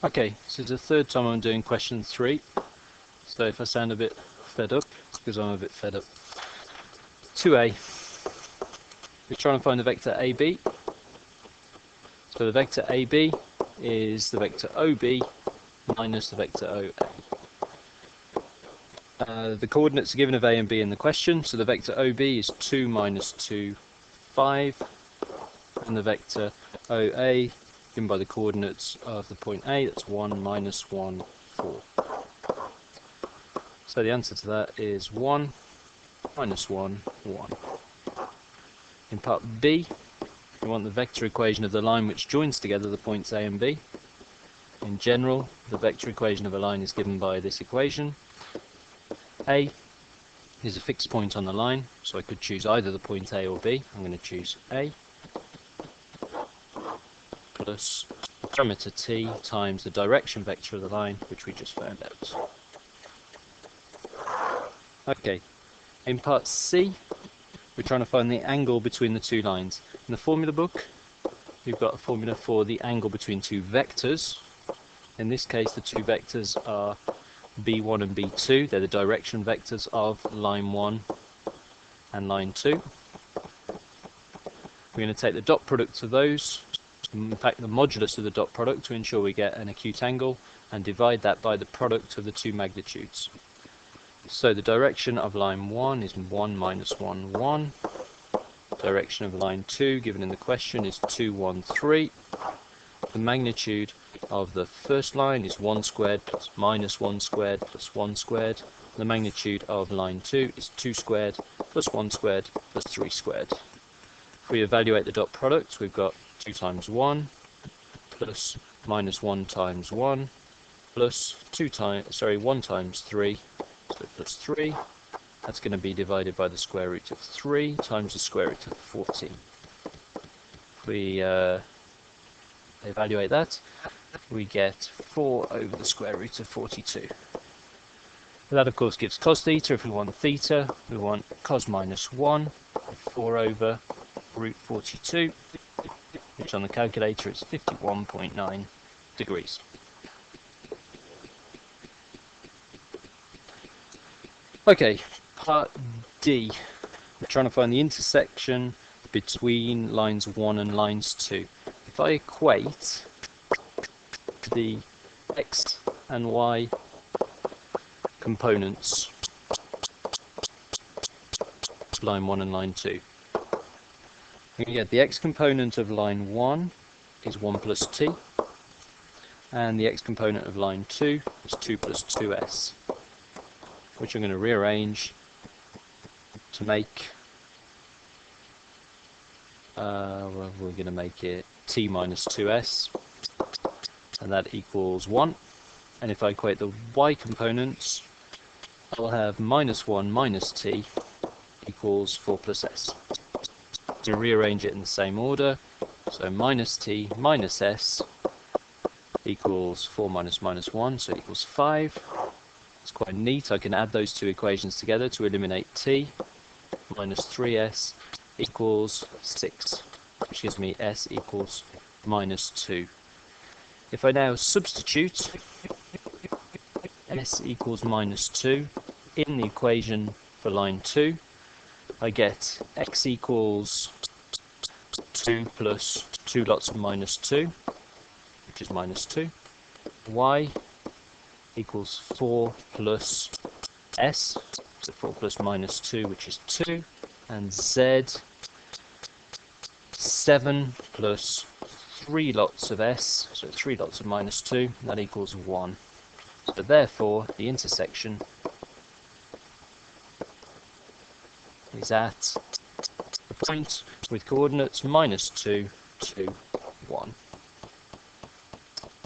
Okay, so it's the third time I'm doing question 3. So if I sound a bit fed up, it's because I'm a bit fed up. 2a. We're trying to find the vector AB. So the vector AB is the vector OB minus the vector OA. The coordinates are given of A and B in the question, so the vector OB is 2 minus 2, 5, and the vector OA, given by the coordinates of the point A, that's 1 minus 1, 4. So the answer to that is 1 minus 1, 1. In part B, we want the vector equation of the line which joins together the points A and B. In general, the vector equation of a line is given by this equation. A is a fixed point on the line, so I could choose either the point A or B. I'm going to choose A plus parameter t times the direction vector of the line, which we just found out. Okay, in part C, we're trying to find the angle between the two lines. In the formula book, we've got a formula for the angle between two vectors. In this case, the two vectors are B1 and B2. They're the direction vectors of line 1 and line 2. We're going to take the dot product of those, in fact the modulus of the dot product, to ensure we get an acute angle, and divide that by the product of the two magnitudes. So the direction of line 1 is 1 minus 1, 1. Direction of line 2, given in the question, is 2, 1, 3. The magnitude of the first line is 1 squared plus minus 1 squared plus 1 squared. The magnitude of line 2 is 2 squared plus 1 squared plus 3 squared. If we evaluate the dot product, we've got 2 times 1 plus minus 1 times 1 plus 1 times 3, so plus 3. That's going to be divided by the square root of 3 times the square root of 14. If we evaluate that, we get 4 over the square root of 42. That of course gives cos theta. If we want theta, we want cos minus 1, 4 over root 42, which on the calculator is 51.9 degrees. Okay, part D. We're trying to find the intersection between lines 1 and lines 2. If I equate the x and y components of line 1 and line 2, I'm going to get the x component of line 1 is 1 plus t, and the x component of line 2 is 2 plus 2s, which I'm going to rearrange to make, we're going to make it t minus 2s, and that equals 1. And if I equate the y components, I'll have minus 1 minus t equals 4 plus s. To rearrange it in the same order, so minus t minus s equals 4 minus minus 1, so it equals 5. It's quite neat. I can add those two equations together to eliminate t. Minus 3s equals 6, which gives me s equals minus 2. If I now substitute s equals minus 2 in the equation for line 2, I get x equals 2 plus 2 lots of minus 2, which is minus 2. Y equals 4 plus s, so 4 plus minus 2, which is 2. And z, 7 plus 3 lots of s, so 3 lots of minus 2, that equals 1. So therefore, the intersection is at the point with coordinates minus 2, 2, 1.